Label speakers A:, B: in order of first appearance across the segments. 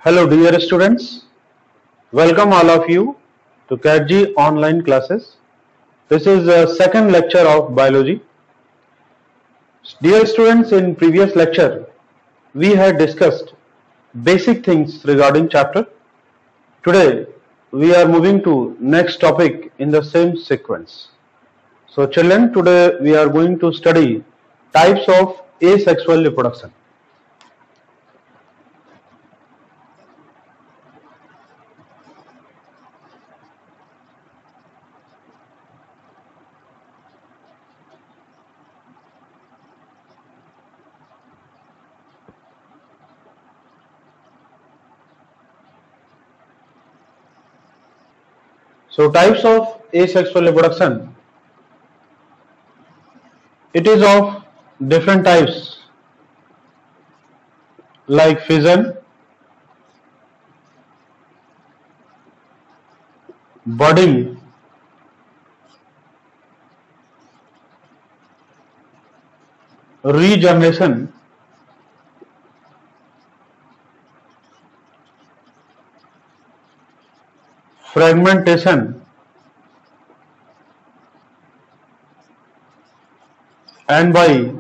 A: Hello dear students, welcome all of you to CATG online classes. This is the second lecture of biology. Dear students, in previous lecture we had discussed basic things regarding chapter. Today we are moving to next topic in the same sequence. So children, today we are going to study types of asexual reproduction. So types of asexual reproduction, it is of different types like fission, budding, regeneration, fragmentation, and by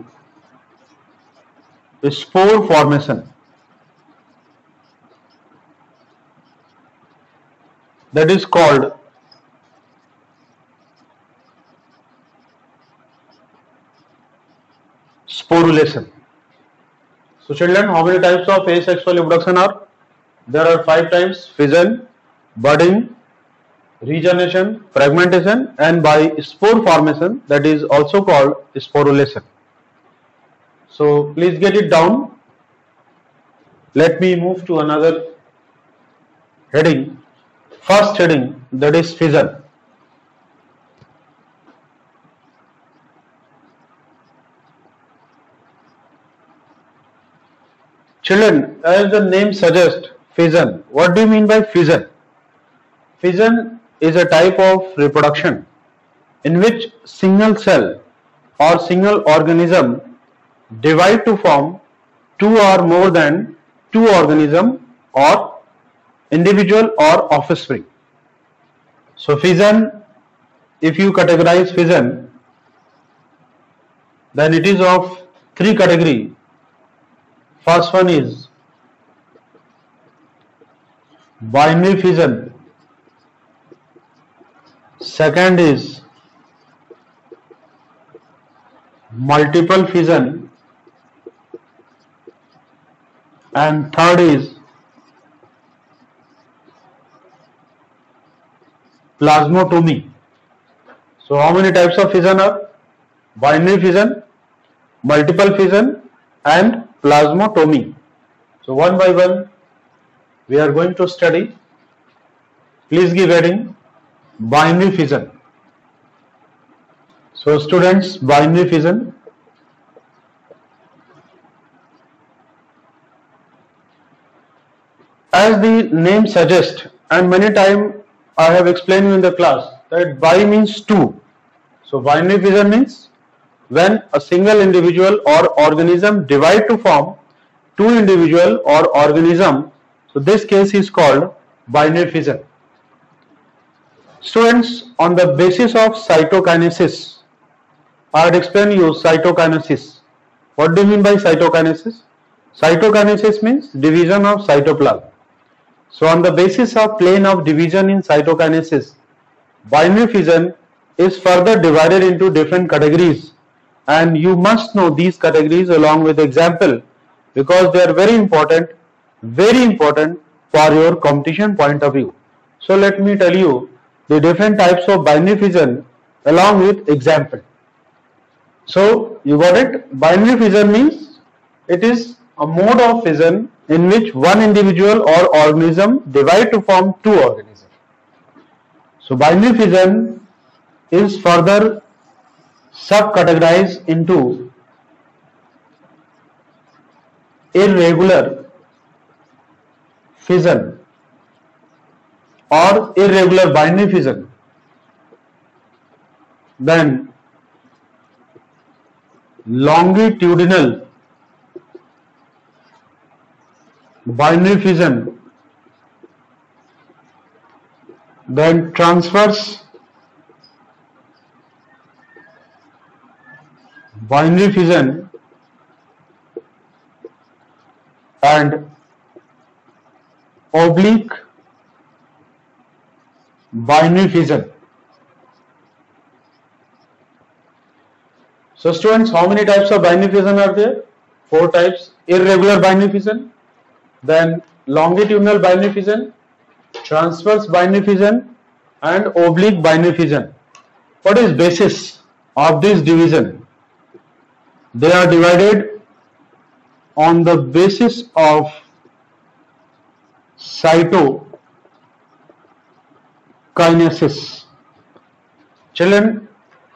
A: spore formation. That is called sporulation. So children, how many types of asexual reproduction are? There are 5 types: fission, budding, regeneration, fragmentation, and by spore formation, that is also called sporulation. So please get it down. Let me move to another heading. First heading, that is fission. Children, as the name suggests, fission. What do you mean by fission? Fission is a type of reproduction in which single cell or single organism divide to form two or more than two organism or individual or offspring. So fission, if you categorize fission, then it is of 3 category. First one is binary fission, second is multiple fission, and third is plasmotomy. So how many types of fission are? Binary fission, multiple fission, and plasmotomy. So one by one we are going to study. Please give heading binary fission. So students, binary fission. As the name suggests, and many times I have explained you in the class, that bi means two. So binary fission means when a single individual or organism divide to form two individual or organism. So this case is called binary fission. Students, on the basis of cytokinesis, I had explained you cytokinesis. What do you mean by cytokinesis? Cytokinesis means division of cytoplasm. So on the basis of plane of division in cytokinesis, binary fission is further divided into different categories, and you must know these categories along with example because they are very important for your competition point of view. So let me tell you the different types of binary fission along with example. So you got it? Binary fission means it is a mode of fission in which one individual or organism divide to form two organisms. So binary fission is further subcategorized into irregular fission or irregular binary fission, then longitudinal binary fission, then transverse binary fission and oblique binary fission. So students, how many types of binary fission are there? 4 types. Irregular binary fission, then longitudinal binary fission, transverse binary fission and oblique binary fission. What is basis of this division? They are divided on the basis of cytokinesis. Children,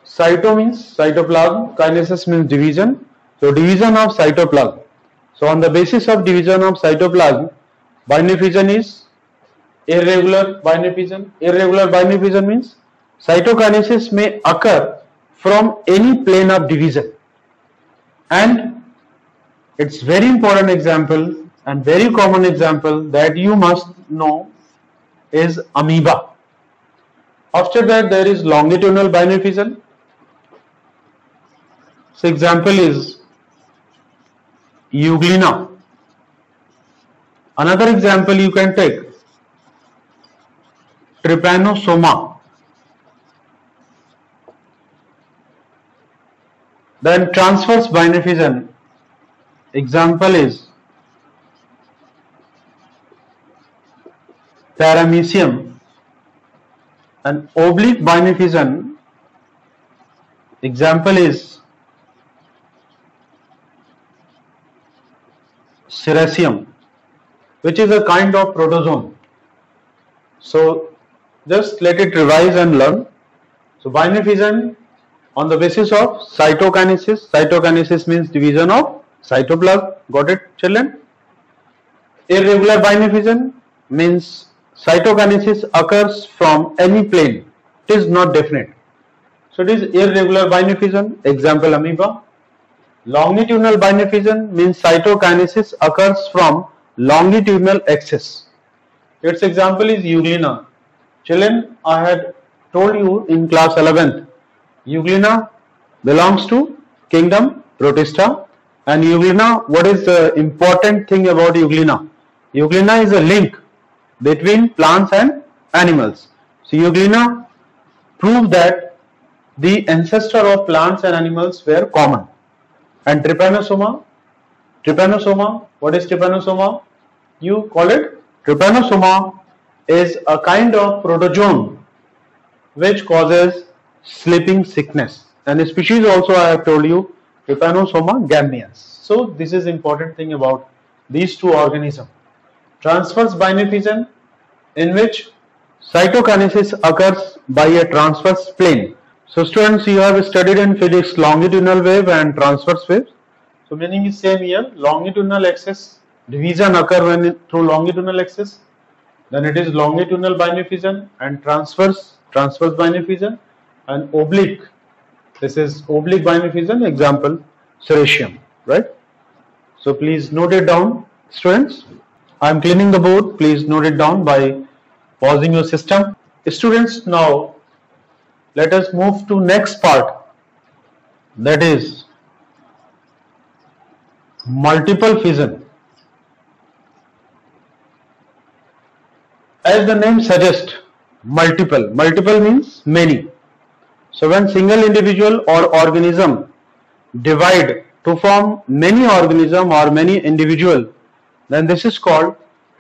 A: cyto means cytoplasm, kinesis means division. So division of cytoplasm. So on the basis of division of cytoplasm, binary fission is irregular binary fission. Irregular binary fission means cytokinesis may occur from any plane of division. And it's very important example and very common example that you must know is amoeba. After that there is longitudinal binary fission. So example is Euglena. Another example you can take Trypanosoma. Then transverse binary fission. Example is Paramecium. And oblique binary fission. Example is Serasium, which is a kind of protozoan. So just let it revise and learn. So binary fission on the basis of cytokinesis. Cytokinesis means division of cytoplasm. Got it, children? Irregular binary fission means cytokinesis occurs from any plane. It is not definite. So it is irregular binary fission. Example amoeba. Longitudinal binary fission means cytokinesis occurs from longitudinal axis. Its example is Euglena. Children, I had told you in class 11th, Euglena belongs to kingdom Protista. And Euglena, what is the important thing about Euglena? Euglena is a link between plants and animals. So Euglena proved that the ancestor of plants and animals were common. And Trypanosoma, what is Trypanosoma? You call it Trypanosoma is a kind of protozoan which causes sleeping sickness. And a species also I have told you, Trypanosoma gambians. So this is important thing about these two organisms. Transverse binary fission, in which cytokinesis occurs by a transverse plane. So students, you have studied in physics longitudinal wave and transverse wave. So meaning is same here. Longitudinal axis division occur when through longitudinal axis. Then it is longitudinal binary fission and transverse binary fission, and oblique. This is oblique binary fission. Example Serasium. Right. So please note it down, students. I am cleaning the board. Please note it down by pausing your system. Students, now let us move to next part, that is multiple fission. As the name suggests, multiple means many. So when single individual or organism divide to form many organism or many individual, then this is called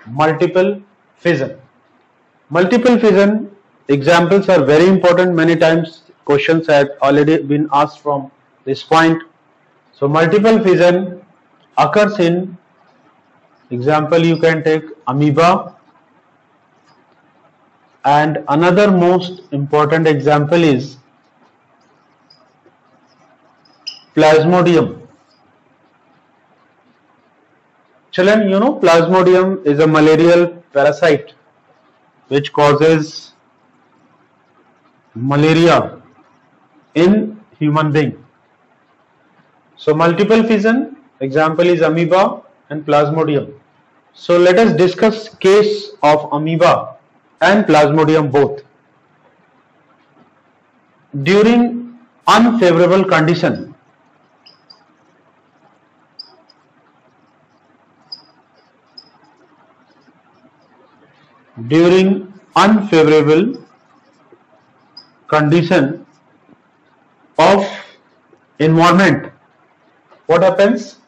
A: multiple fission. Multiple fission examples are very important. Many times questions have already been asked from this point. So multiple fission occurs in, example you can take amoeba, and another most important example is Plasmodium. Children, you know Plasmodium is a malarial parasite which causes malaria in human being. So multiple fission, example is amoeba and Plasmodium. So let us discuss case of amoeba and Plasmodium both. during unfavorable condition, during unfavorable condition of environment, what happens?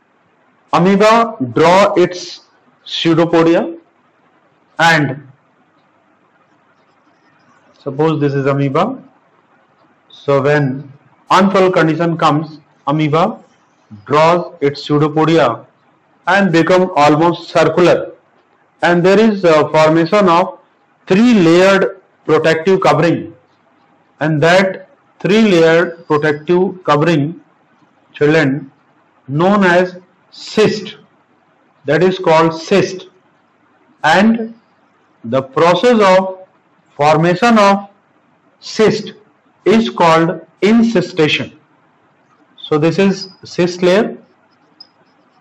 A: Amoeba draw its pseudopodia, and suppose this is amoeba. So when unfavorable condition comes, amoeba draws its pseudopodia and become almost circular, and there is a formation of three-layered protective covering, and that three-layered protective covering, children, known as cyst, that is called cyst, and the process of formation of cyst is called incystation. So this is cyst layer,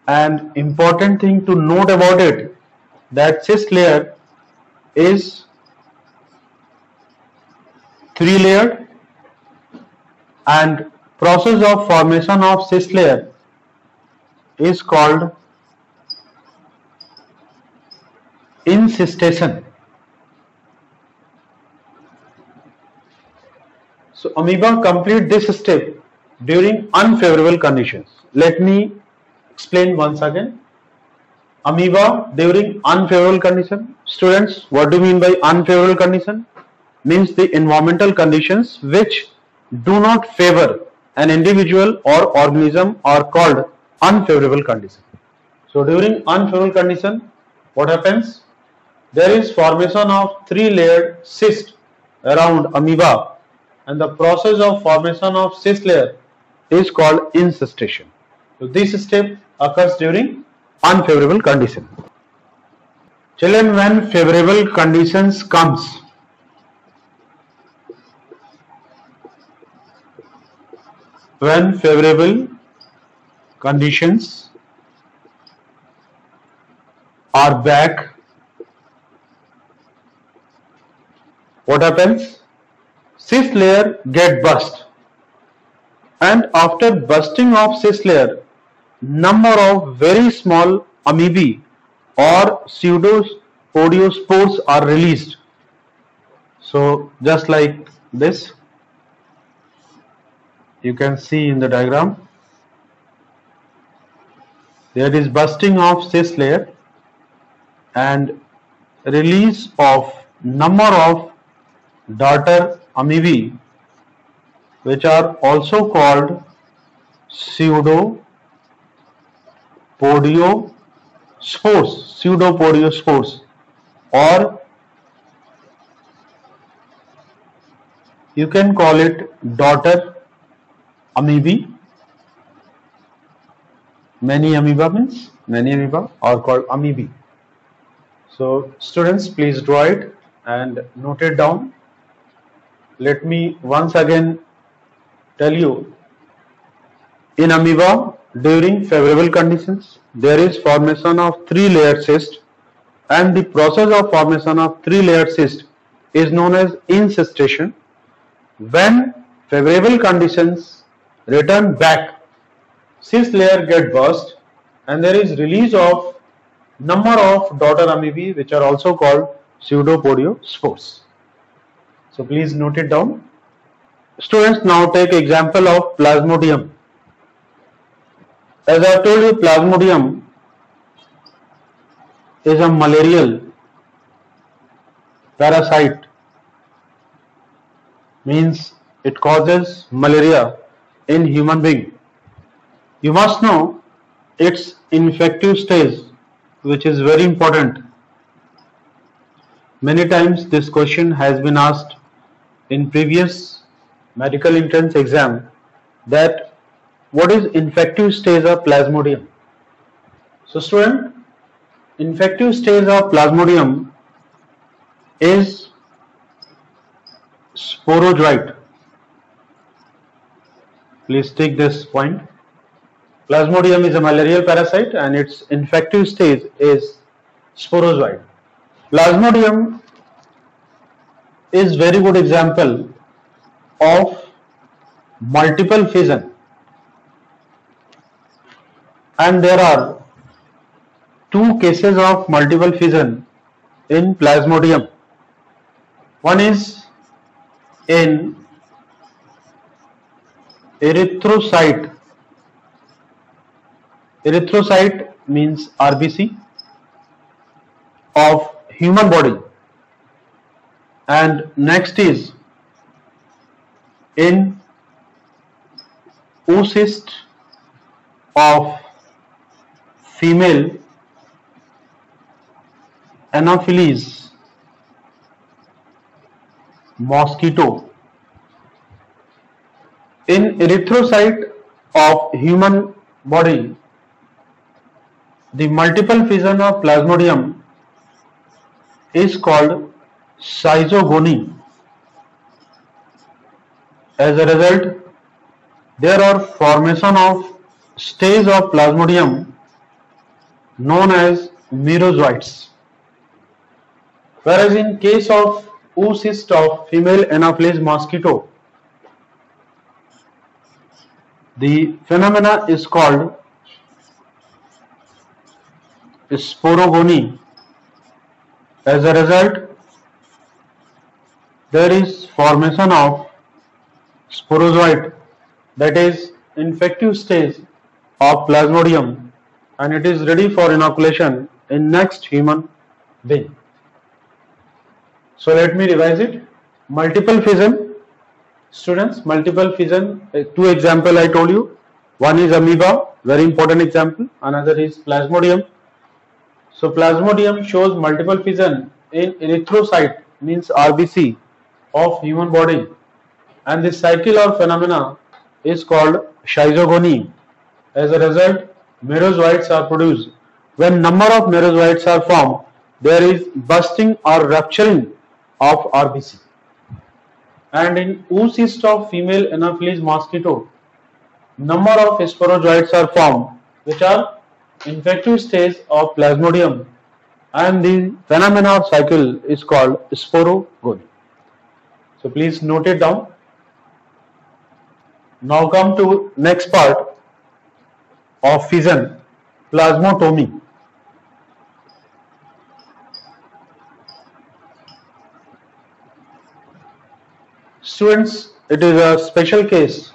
A: and important thing to note about it, that cyst layer is three-layered, and process of formation of cyst layer is called incystation. So amoeba complete this step during unfavorable conditions. Let me explain once again. Amoeba during unfavorable condition. Students, what do you mean by unfavorable condition? Means the environmental conditions which do not favor an individual or organism are called unfavorable condition. So during unfavorable condition, what happens? There is formation of three-layered cyst around amoeba, and the process of formation of cyst layer is called incystation. So this step occurs during unfavorable condition. Children, when favorable conditions comes, when favorable conditions are back, what happens? Cyst layer get burst, and after bursting of cyst layer, number of very small amoebae or pseudopodiospores are released. So just like this, you can see in the diagram, there is bursting of cyst layer and release of number of daughter amoebae, which are also called pseudopodiospores, or you can call it daughter amoebae. Many amoeba are called amoebae. So students, please draw it and note it down. Let me once again tell you, in amoeba during favorable conditions, there is formation of three-layered cyst, and the process of formation of three-layered cyst is known as incystation. When favorable conditions return back, cyst layer get burst and there is release of number of daughter amoebae, which are also called pseudopodiospores. So please note it down. Students, now take example of Plasmodium. As I told you, Plasmodium is a malarial parasite, means it causes malaria in human being. You must know its infective stage, which is very important. Many times this question has been asked in previous medical entrance exam, that what is infective stage of Plasmodium. So student, infective stage of Plasmodium is sporozoite. Please take this point. Plasmodium is a malarial parasite and its infective stage is sporozoite. Plasmodium is very good example of multiple fission, and there are two cases of multiple fission in Plasmodium. One is in erythrocyte. Erythrocyte means RBC of human body, and next is in oocyst of female Anopheles mosquito. In erythrocyte of human body, the multiple fission of Plasmodium is called schizogony. As a result, there are formation of stages of Plasmodium known as merozoites. Whereas in case of oocyst of female Anopheles mosquito, the phenomena is called sporogony. As a result, there is formation of sporozoite, that is infective stage of Plasmodium, and it is ready for inoculation in next human being. So let me revise it. Multiple fission, students, multiple fission, two example I told you. One is amoeba, very important example. Another is Plasmodium. So Plasmodium shows multiple fission in erythrocyte, means RBC of human body, and this cycle or phenomena is called schizogony. As a result, merozoites are produced. When number of merozoites are formed, there is bursting or rupturing of RBC. And in oocyst of female Anopheles mosquito, number of sporozoites are formed, which are infective stage of Plasmodium, and the phenomena of cycle is called sporogony. So please note it down. Now come to next part of fission, plasmotomy. Students, it is a special case.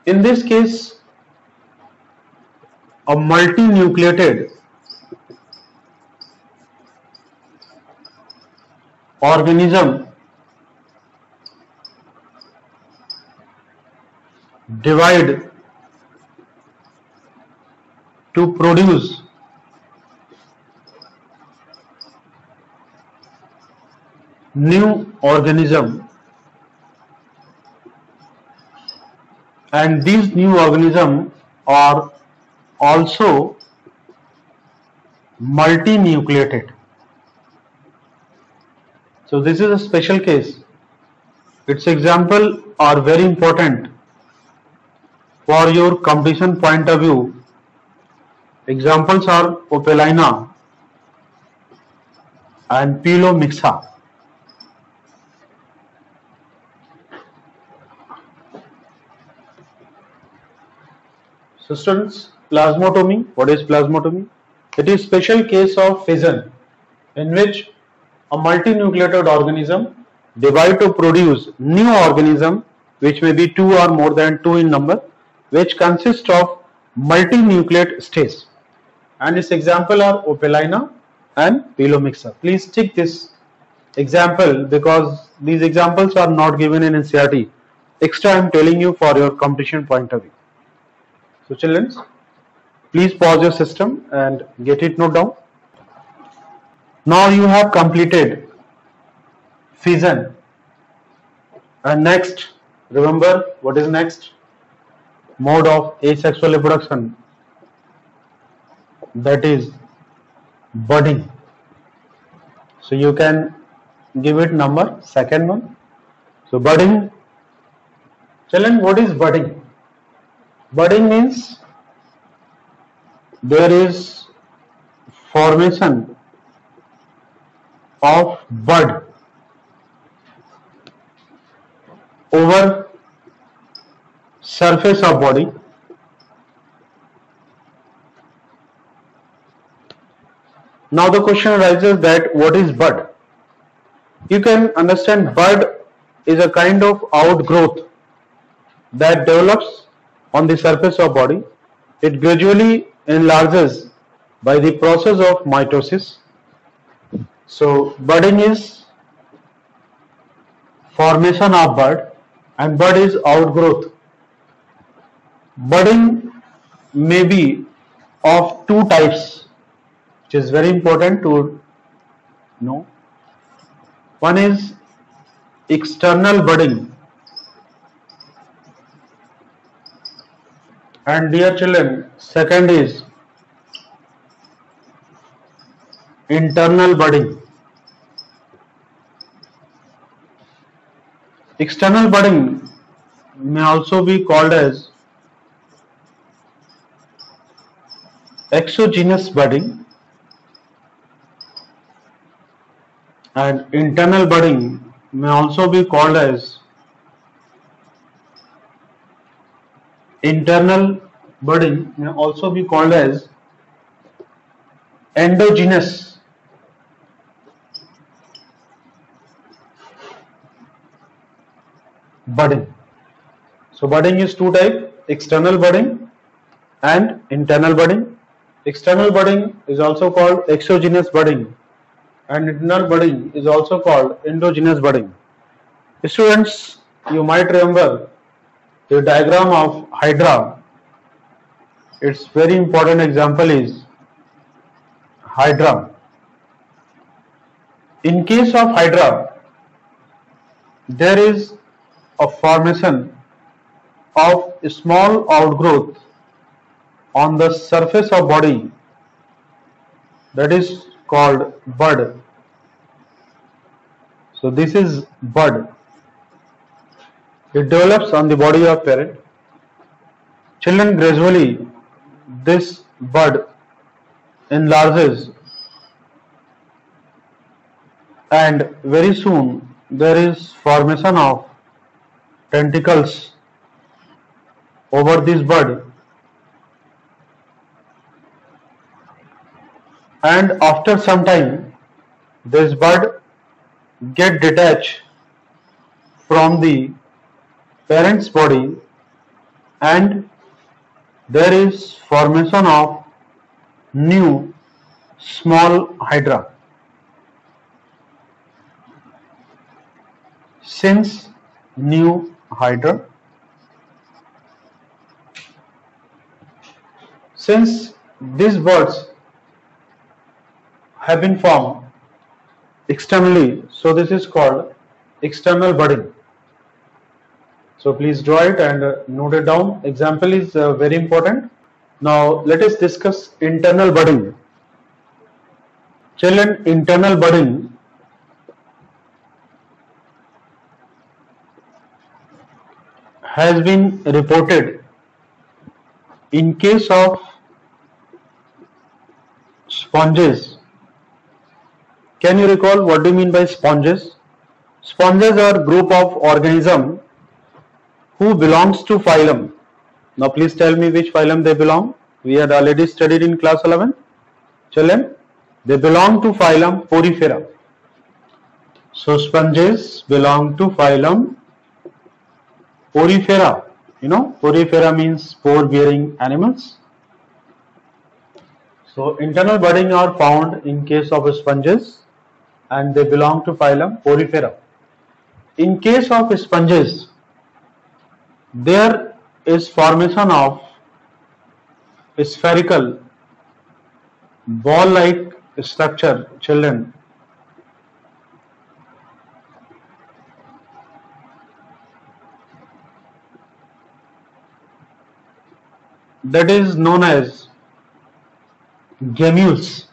A: In this case, a multinucleated organism divide to produce new organism, and these new organisms are also multinucleated. So this is a special case. Its example are very important for your competition point of view. Examples are Opelina and Pilomixa. So students, plasmotomy. What is plasmotomy? It is special case of fission in which a multinucleated organism divide to produce new organism, which may be two or more than two in number, which consist of multinucleate stage. And its example are Opelina and Pilomixa. Please take this example because these examples are not given in NCERT. Extra I am telling you for your competition point of view. So children, please pause your system and get it note down. Now you have completed fission, and next, remember what is next? Mode of asexual reproduction, that is budding. So you can give it number, second one. So budding. Children, what is budding? Budding means there is formation of bud over surface of body. Now the question arises that what is bud? You can understand bud is a kind of outgrowth that develops on the surface of body. It gradually enlarges by the process of mitosis. So budding is formation of bud and bud is outgrowth. Budding may be of two types, which is very important to know. One is external budding, and dear children, second is internal budding. External budding may also be called as exogenous budding, and internal budding may also be called as endogenous budding. So budding is two types: external budding and internal budding. External budding is also called exogenous budding, and internal budding is also called endogenous budding. Students, you might remember the diagram of hydra. Its very important example is hydra. In case of hydra, there is a formation of a small outgrowth on the surface of body, that is called bud. So this is bud. It develops on the body of parent. Children, gradually this bud enlarges and very soon there is formation of tentacles over this bud, and after some time this bud get detached from the parent's body and there is formation of new small hydra. Since new hydra, since these buds have been formed externally, so this is called external budding. So please draw it and note it down. Example is very important. Now let us discuss internal budding. Children, internal budding has been reported in case of sponges. Can you recall what do you mean by sponges? Sponges are group of organisms who belongs to phylum. Now please tell me which phylum they belong. We had already studied in class 11. Children, they belong to phylum Porifera. So sponges belong to phylum Porifera. You know, Porifera means spore bearing animals. So internal budding are found in case of sponges and they belong to phylum Porifera. In case of sponges, there is formation of a spherical ball-like structure, children. That is known as gammules.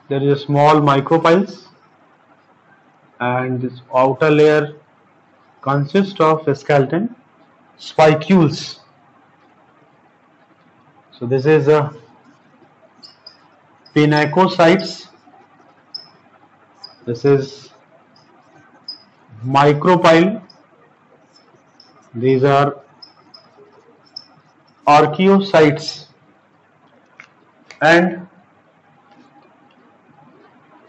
A: There is a small micropyle and this outer layer consists of a skeleton, spicules. So this is a pinacocytes. This is micropyle. These are archaeocytes, and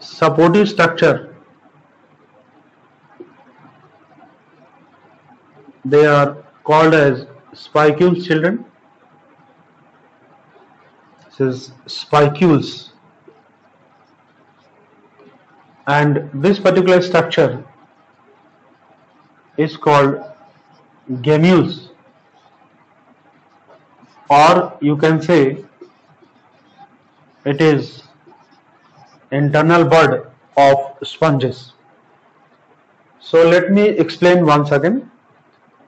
A: supportive structure, they are called as spicules, children. This is spicules, and this particular structure is called gemmules, or you can say it is internal bud of sponges. So let me explain once again.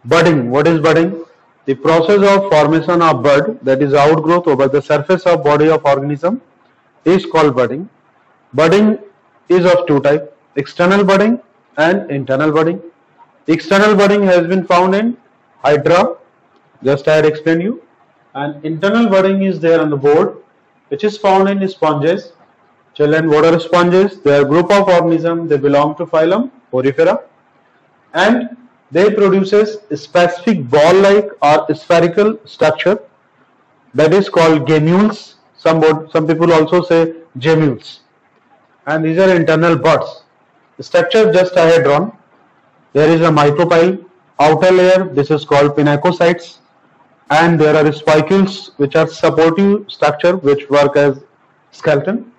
A: Budding. What is budding? The process of formation of bud, that is outgrowth over the surface of body of organism, is called budding. Budding is of two types: external budding and internal budding. External budding has been found in hydra, just I had explained you, and internal budding is there on the board, which is found in sponges. Children, what are sponges? They are a group of organisms. They belong to phylum Porifera, and they produces a specific ball-like or spherical structure that is called gemmules. Some people also say gemmules, and these are internal buds. The structure just I had drawn. There is a micropyle outer layer. This is called pinacocytes, and there are spicules, which are supportive structure which work as skeleton,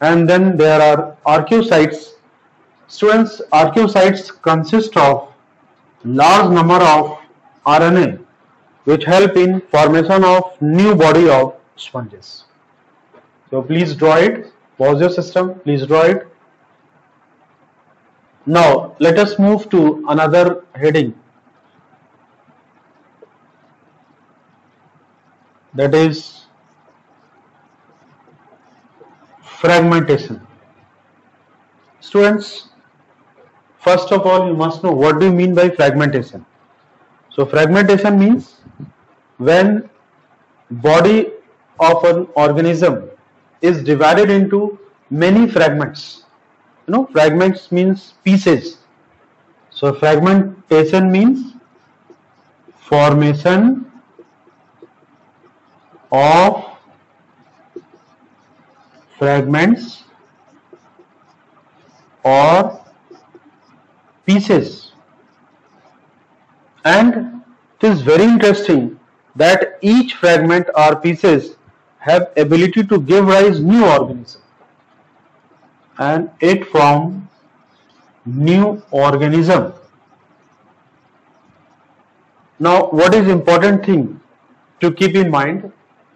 A: and then there are archaeocytes. Students, archaeocytes consist of large number of RNA which help in formation of new body of sponges. So please draw it. Pause your system. Please draw it. Now let us move to another heading, that is fragmentation. Students, first of all, you must know what do you mean by fragmentation. So fragmentation means when body of an organism is divided into many fragments. Fragments means pieces. So fragmentation means formation of fragments or pieces, and it is very interesting that each fragment or pieces have ability to give rise new organism, and it form new organism. Now what is important thing to keep in mind?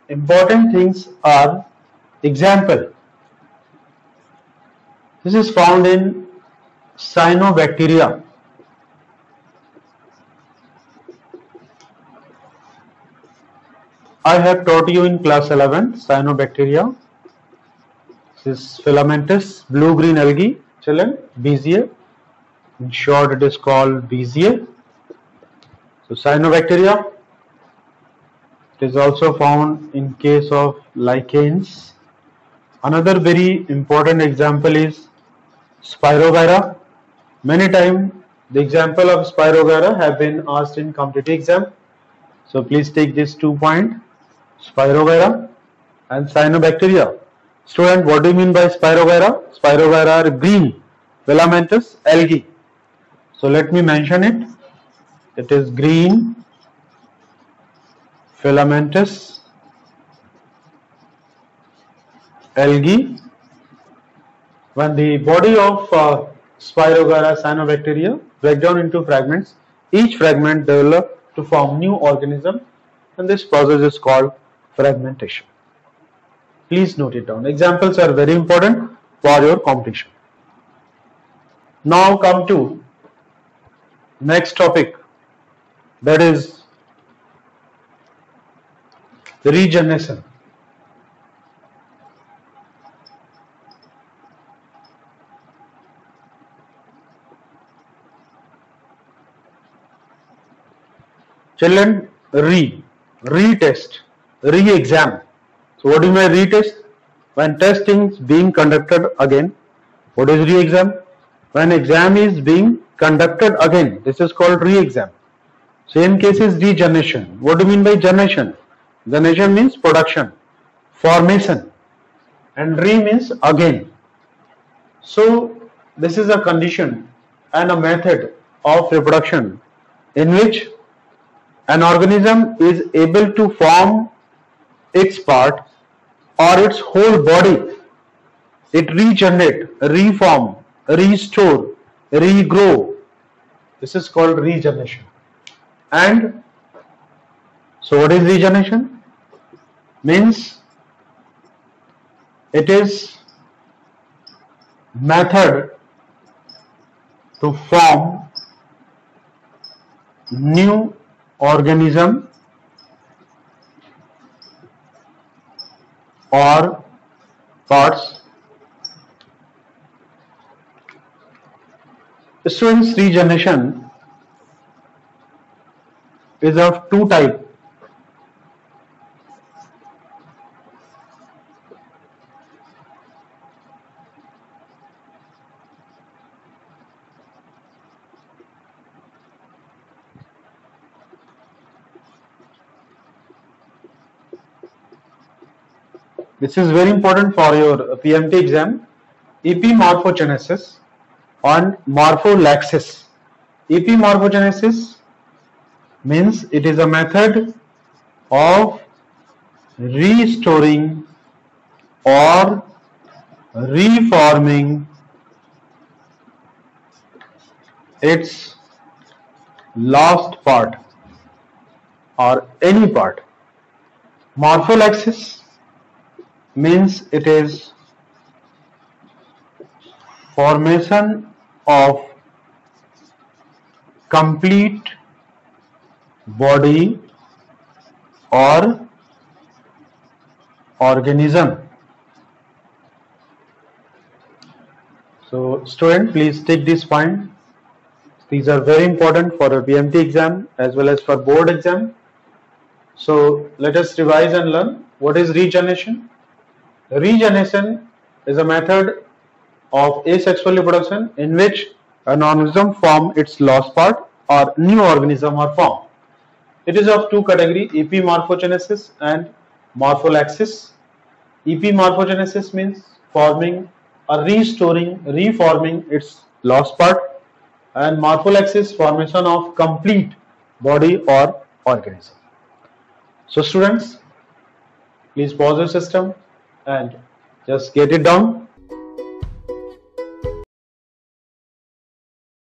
A: Important things are example. This is found in cyanobacteria. I have taught you in class 11 cyanobacteria. This is filamentous blue-green algae, children, BZA. In short, it is called BZA. So cyanobacteria. It is also found in case of lichens. Another very important example is Spirogyra. Many times the example of Spirogyra have been asked in competitive exam. So please take these 2 points, Spirogyra and cyanobacteria. Student, what do you mean by Spirogyra? Spirogyra are green filamentous algae. So let me mention it. It is green filamentous algae. When the body of Spirogyra cyanobacteria break down into fragments, each fragment develop to form new organism, and this process is called fragmentation. Please note it down. Examples are very important for your competition. Now come to next topic, that is regeneration. Children, retest, re-exam. So what do you mean by retest? When test is being conducted again, what is re-exam? When exam is being conducted again, this is called re-exam. Same case is regeneration. What do you mean by generation? Generation means production, formation, and re means again. So this is a condition and a method of reproduction in which an organism is able to form its part or its whole body. It regenerate, reform, restore, regrow. This is called regeneration. And so what is regeneration? Means it is method to form new organism or parts. Students, regeneration is of two types. This is very important for your PMT exam. Epimorphogenesis and morphollaxis. Epimorphogenesis means it is a method of restoring or reforming its lost part or any part. Morphollaxis means it is formation of complete body or organism. So student, please take this point. These are very important for a PMT exam as well as for board exam. So let us revise and learn. What is regeneration? Regeneration is a method of asexual reproduction in which an organism forms its lost part or new organism are formed. It is of two categories, epimorphogenesis and morphollaxis. Epimorphogenesis means forming or restoring, reforming its lost part, and morphollaxis formation of complete body or organism. So students, please pause your system and just get it down.